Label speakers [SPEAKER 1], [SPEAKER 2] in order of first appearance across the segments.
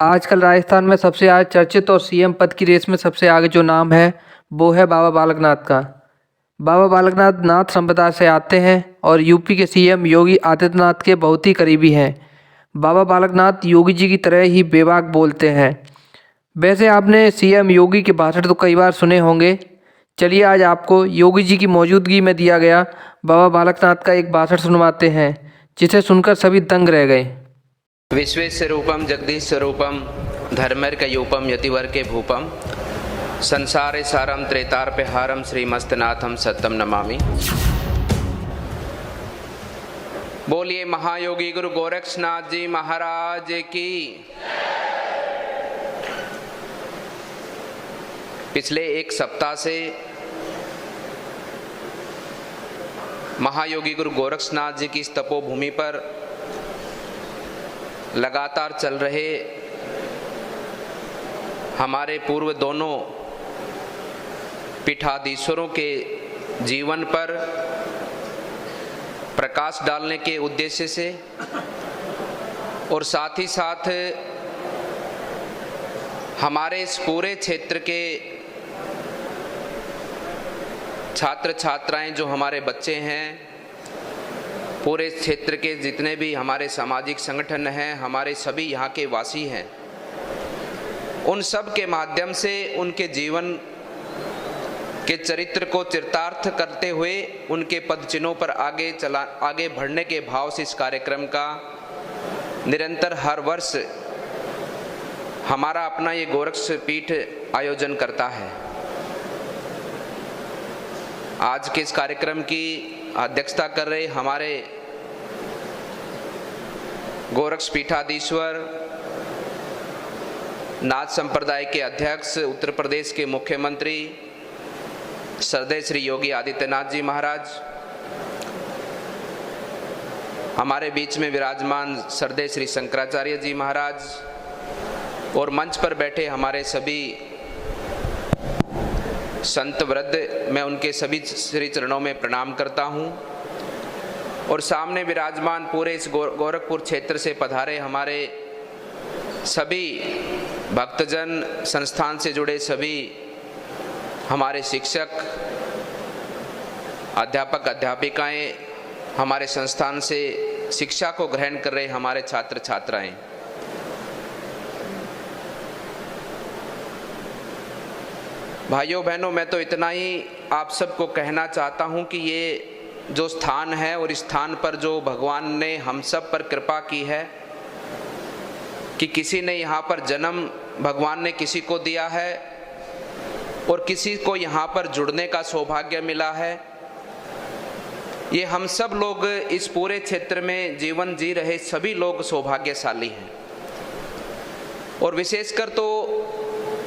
[SPEAKER 1] आजकल राजस्थान में सबसे ज़्यादा चर्चित और सीएम पद की रेस में सबसे आगे जो नाम है वो है बाबा बालकनाथ का। बाबा बालकनाथ नाथ संप्रदाय से आते हैं और यूपी के सीएम योगी आदित्यनाथ के बहुत ही करीबी हैं। बाबा बालकनाथ योगी जी की तरह ही बेबाक बोलते हैं। वैसे आपने सीएम योगी के भाषण तो कई बार सुने होंगे। चलिए आज आपको योगी जी की मौजूदगी में दिया गया बाबा बालकनाथ का एक भाषण सुनवाते हैं, जिसे सुनकर सभी दंग रह गए।
[SPEAKER 2] विश्वेश्वरूपम जगदीश्वरूपम धर्मैर्कयूपम यतिवर्के भूपम संसारे सारम त्रेतार्पहारम श्रीमस्तनाथम सत्यम नमामि। बोलिए महायोगी गुरु गोरक्षनाथ जी महाराज की। पिछले एक सप्ताह से महायोगी गुरु गोरक्षनाथ जी की इस तपोभूमि पर लगातार चल रहे हमारे पूर्व दोनों पीठाधीश्वरों के जीवन पर प्रकाश डालने के उद्देश्य से और साथ ही साथ हमारे इस पूरे क्षेत्र के छात्र छात्राएं जो हमारे बच्चे हैं, पूरे क्षेत्र के जितने भी हमारे सामाजिक संगठन हैं, हमारे सभी यहाँ के वासी हैं, उन सब के माध्यम से उनके जीवन के चरित्र को चरितार्थ करते हुए उनके पद चिन्हों पर आगे बढ़ने के भाव से इस कार्यक्रम का निरंतर हर वर्ष हमारा अपना ये गोरक्ष पीठ आयोजन करता है। आज के इस कार्यक्रम की अध्यक्षता कर रहे हमारे गोरक्ष पीठाधीश्वर, नाथ संप्रदाय के अध्यक्ष, उत्तर प्रदेश के मुख्यमंत्री श्रद्धेय श्री योगी आदित्यनाथ जी महाराज, हमारे बीच में विराजमान श्रद्धेय श्री शंकराचार्य जी महाराज और मंच पर बैठे हमारे सभी संत वृद्ध, मैं उनके सभी श्री चरणों में प्रणाम करता हूं। और सामने विराजमान पूरे इस गोरखपुर क्षेत्र से पधारे हमारे सभी भक्तजन, संस्थान से जुड़े सभी हमारे शिक्षक, अध्यापक, अध्यापिकाएं, हमारे संस्थान से शिक्षा को ग्रहण कर रहे हमारे छात्र छात्राएं, भाइयों बहनों, मैं तो इतना ही आप सबको कहना चाहता हूं कि ये जो स्थान है और इस स्थान पर जो भगवान ने हम सब पर कृपा की है कि किसी ने यहाँ पर जन्म भगवान ने किसी को दिया है और किसी को यहाँ पर जुड़ने का सौभाग्य मिला है। ये हम सब लोग इस पूरे क्षेत्र में जीवन जी रहे सभी लोग सौभाग्यशाली हैं और विशेषकर तो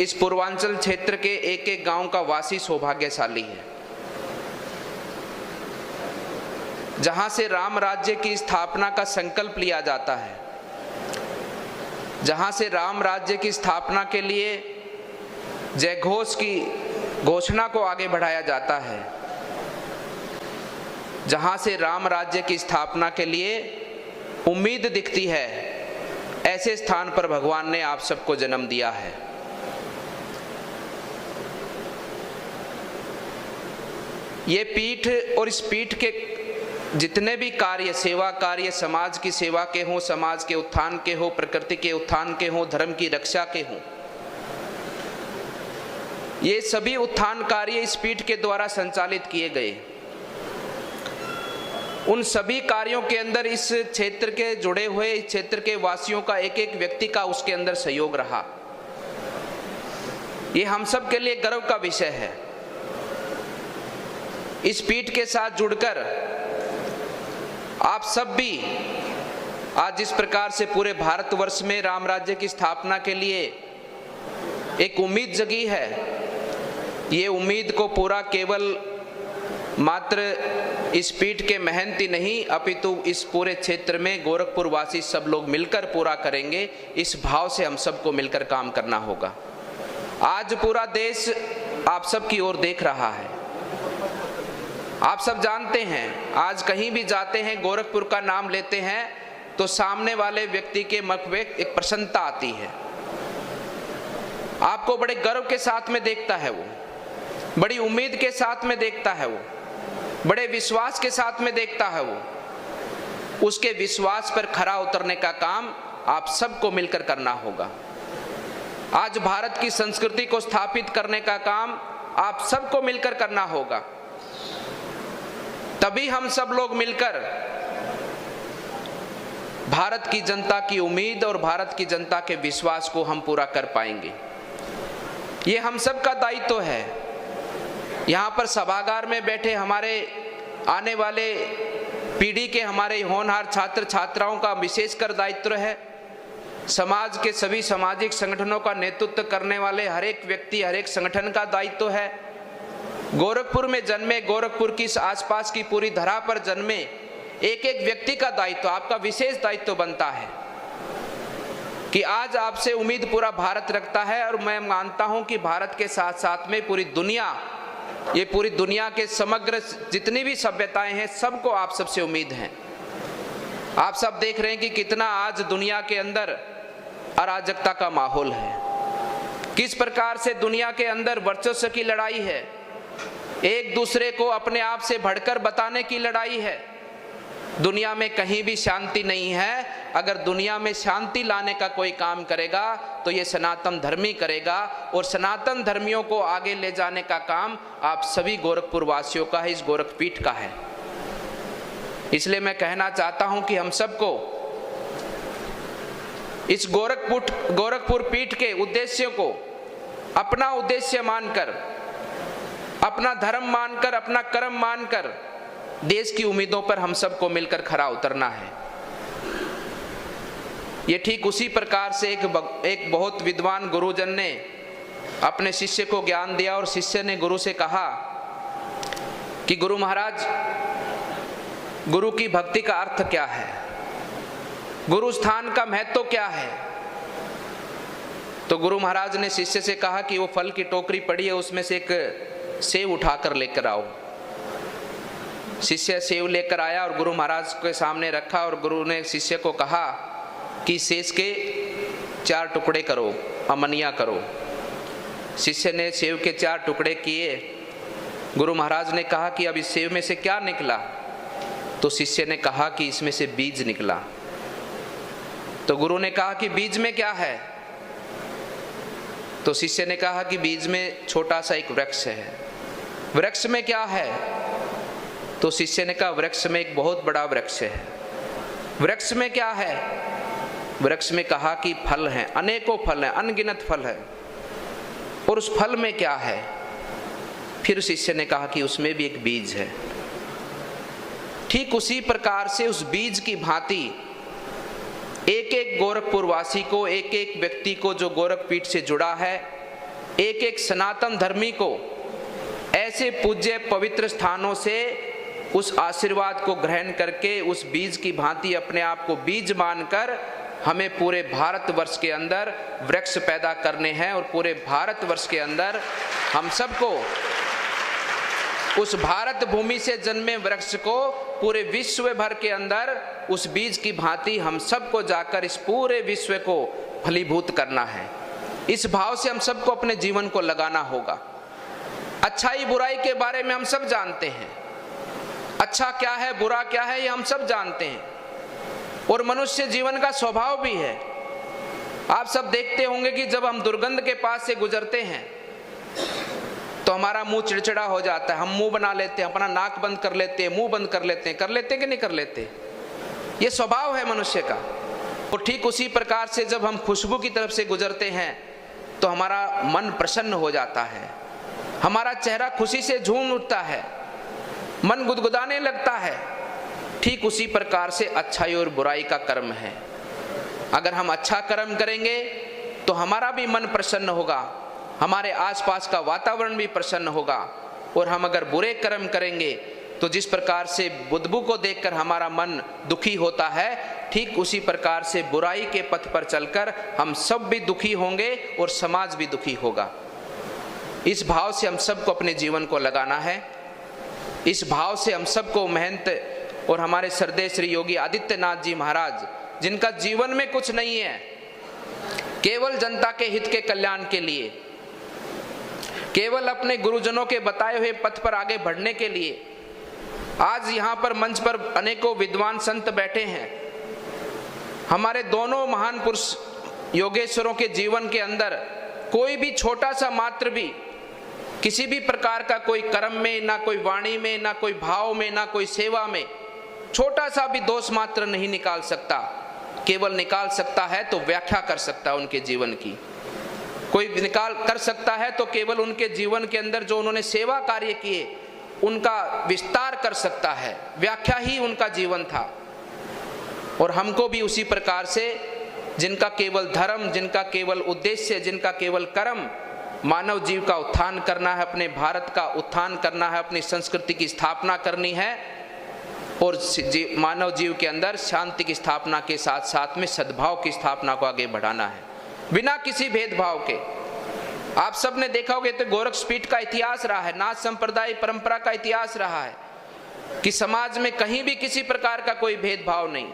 [SPEAKER 2] इस पूर्वांचल क्षेत्र के एक एक गांव का वासी सौभाग्यशाली है, जहां से राम राज्य की स्थापना का संकल्प लिया जाता है, जहां से राम राज्य की स्थापना के लिए जय घोष की घोषणा को आगे बढ़ाया जाता है, जहां से राम राज्य की स्थापना के लिए उम्मीद दिखती है, ऐसे स्थान पर भगवान ने आप सबको जन्म दिया है। ये पीठ और इस पीठ के जितने भी कार्य, सेवा कार्य, समाज की सेवा के हों, समाज के उत्थान के हों, प्रकृति के उत्थान के हों, धर्म की रक्षा के हों, ये सभी उत्थान कार्य इस पीठ के द्वारा संचालित किए गए। उन सभी कार्यों के अंदर इस क्षेत्र के जुड़े हुए, इस क्षेत्र के वासियों का एक एक व्यक्ति का उसके अंदर सहयोग रहा। ये हम सब के लिए गर्व का विषय है। इस पीठ के साथ जुड़कर आप सब भी आज जिस प्रकार से पूरे भारतवर्ष में राम राज्य की स्थापना के लिए एक उम्मीद जगी है, ये उम्मीद को पूरा केवल मात्र इस पीठ के महंत ही नहीं अपितु इस पूरे क्षेत्र में गोरखपुर वासी सब लोग मिलकर पूरा करेंगे। इस भाव से हम सबको मिलकर काम करना होगा। आज पूरा देश आप सब की ओर देख रहा है। आप सब जानते हैं, आज कहीं भी जाते हैं, गोरखपुर का नाम लेते हैं तो सामने वाले व्यक्ति के मुख में एक प्रसन्नता आती है। आपको बड़े गर्व के साथ में देखता है, वो बड़ी उम्मीद के साथ में देखता है, वो बड़े विश्वास के साथ में देखता है। वो उसके विश्वास पर खरा उतरने का काम आप सबको मिलकर करना होगा। आज भारत की संस्कृति को स्थापित करने का काम आप सबको मिलकर करना होगा। तभी हम सब लोग मिलकर भारत की जनता की उम्मीद और भारत की जनता के विश्वास को हम पूरा कर पाएंगे। ये हम सब का दायित्व है। यहाँ पर सभागार में बैठे हमारे आने वाले पीढ़ी के हमारे होनहार छात्र छात्राओं का विशेषकर दायित्व है। समाज के सभी सामाजिक संगठनों का नेतृत्व करने वाले हर एक व्यक्ति, हर एक संगठन का दायित्व है। गोरखपुर में जन्मे, गोरखपुर की आसपास की पूरी धरा पर जन्मे एक एक व्यक्ति का दायित्व, आपका विशेष दायित्व बनता है कि आज आपसे उम्मीद पूरा भारत रखता है। और मैं मानता हूं कि भारत के साथ साथ में पूरी दुनिया, ये पूरी दुनिया के समग्र जितनी भी सभ्यताएं हैं, सबको आप सबसे उम्मीद है। आप सब देख रहे हैं कि कितना आज दुनिया के अंदर अराजकता का माहौल है, किस प्रकार से दुनिया के अंदर वर्चस्व की लड़ाई है, एक दूसरे को अपने आप से बढ़कर बताने की लड़ाई है। दुनिया में कहीं भी शांति नहीं है। अगर दुनिया में शांति लाने का कोई काम करेगा तो ये सनातन धर्मी करेगा, और सनातन धर्मियों को आगे ले जाने का काम आप सभी गोरखपुर वासियों का है, इस गोरखपीठ का है। इसलिए मैं कहना चाहता हूं कि हम सबको इस गोरखपुर पीठ के उद्देश्यों को अपना उद्देश्य मानकर, अपना धर्म मानकर, अपना कर्म मानकर देश की उम्मीदों पर हम सबको मिलकर खरा उतरना है। ये ठीक उसी प्रकार से एक बहुत विद्वान गुरुजन ने अपने शिष्य को ज्ञान दिया, और शिष्य ने गुरु से कहा कि गुरु महाराज, गुरु की भक्ति का अर्थ क्या है, गुरु स्थान का महत्व क्या है। तो गुरु महाराज ने शिष्य से कहा कि वो फल की टोकरी पड़ी है, उसमें से एक सेव उठाकर लेकर आओ। शिष्य सेव लेकर आया और गुरु महाराज के सामने रखा, और गुरु ने शिष्य को कहा कि सेव के 4 टुकड़े करो, अमनिया करो। शिष्य ने सेव के 4 टुकड़े किए। गुरु महाराज ने कहा कि अब इस सेव में से क्या निकला? तो शिष्य ने कहा कि इसमें से बीज निकला। तो गुरु ने कहा कि बीज में क्या है? तो शिष्य ने कहा कि बीज में छोटा सा एक वृक्ष है। वृक्ष में क्या है? तो शिष्य ने कहा वृक्ष में एक बहुत बड़ा वृक्ष है। वृक्ष में क्या है? वृक्ष में कहा कि फल हैं, अनेकों फल हैं, अनगिनत फल है। और उस फल में क्या है? फिर शिष्य ने कहा कि उसमें भी एक बीज है। ठीक उसी प्रकार से उस बीज की भांति एक एक गोरखपुर वासी को, एक एक व्यक्ति को जो गोरखपीठ से जुड़ा है, एक एक सनातन धर्मी को ऐसे पूज्य पवित्र स्थानों से उस आशीर्वाद को ग्रहण करके उस बीज की भांति अपने आप को बीज मानकर हमें पूरे भारतवर्ष के अंदर वृक्ष पैदा करने हैं। और पूरे भारतवर्ष के अंदर हम सबको उस भारत भूमि से जन्मे वृक्ष को पूरे विश्व भर के अंदर उस बीज की भांति हम सबको जाकर इस पूरे विश्व को फलीभूत करना है। इस भाव से हम सबको अपने जीवन को लगाना होगा। अच्छाई बुराई के बारे में हम सब जानते हैं, अच्छा क्या है बुरा क्या है ये हम सब जानते हैं, और मनुष्य जीवन का स्वभाव भी है। आप सब देखते होंगे कि जब हम दुर्गंध के पास से गुजरते हैं तो हमारा मुंह चिड़चिड़ा हो जाता है, हम मुंह बना लेते हैं, अपना नाक बंद कर लेते हैं, मुंह बंद कर लेते हैं कि नहीं कर लेते? ये स्वभाव है मनुष्य का। और ठीक उसी प्रकार से जब हम खुशबू की तरफ से गुजरते हैं तो हमारा मन प्रसन्न हो जाता है, हमारा चेहरा खुशी से झूम उठता है, मन गुदगुदाने लगता है। ठीक उसी प्रकार से अच्छाई और बुराई का कर्म है। अगर हम अच्छा कर्म करेंगे तो हमारा भी मन प्रसन्न होगा, हमारे आसपास का वातावरण भी प्रसन्न होगा। और हम अगर बुरे कर्म करेंगे तो जिस प्रकार से बुदबू को देखकर हमारा मन दुखी होता है, ठीक उसी प्रकार से बुराई के पथ पर चलकर हम सब भी दुखी होंगे और समाज भी दुखी होगा। इस भाव से हम सबको अपने जीवन को लगाना है। इस भाव से हम सबको महंत और हमारे श्रद्धेय श्री योगी आदित्यनाथ जी महाराज, जिनका जीवन में कुछ नहीं है, केवल जनता के हित के कल्याण के लिए केवल अपने गुरुजनों के बताए हुए पथ पर आगे बढ़ने के लिए आज यहाँ पर मंच पर अनेकों विद्वान संत बैठे हैं। हमारे दोनों महान पुरुष योगेश्वरों के जीवन के अंदर कोई भी छोटा सा मात्र भी किसी भी प्रकार का कोई कर्म में, ना कोई वाणी में, ना कोई भाव में, ना कोई सेवा में छोटा सा भी दोष मात्र नहीं निकाल सकता। केवल निकाल सकता है तो व्याख्या कर सकता है उनके जीवन की। कोई निकाल कर सकता है तो केवल उनके जीवन के अंदर जो उन्होंने सेवा कार्य किए उनका विस्तार कर सकता है। व्याख्या ही उनका जीवन था। और हमको भी उसी प्रकार से जिनका केवल धर्म, जिनका केवल उद्देश्य, जिनका केवल कर्म मानव जीव का उत्थान करना है, अपने भारत का उत्थान करना है, अपनी संस्कृति की स्थापना करनी है और मानव जीव के अंदर शांति की स्थापना के साथ साथ में सद्भाव की स्थापना को आगे बढ़ाना है बिना किसी भेदभाव के। आप सब ने देखा होगा तो गोरक्षपीठ का इतिहास रहा है, नाथ संप्रदाय परंपरा का इतिहास रहा है कि समाज में कहीं भी किसी प्रकार का कोई भेदभाव नहीं।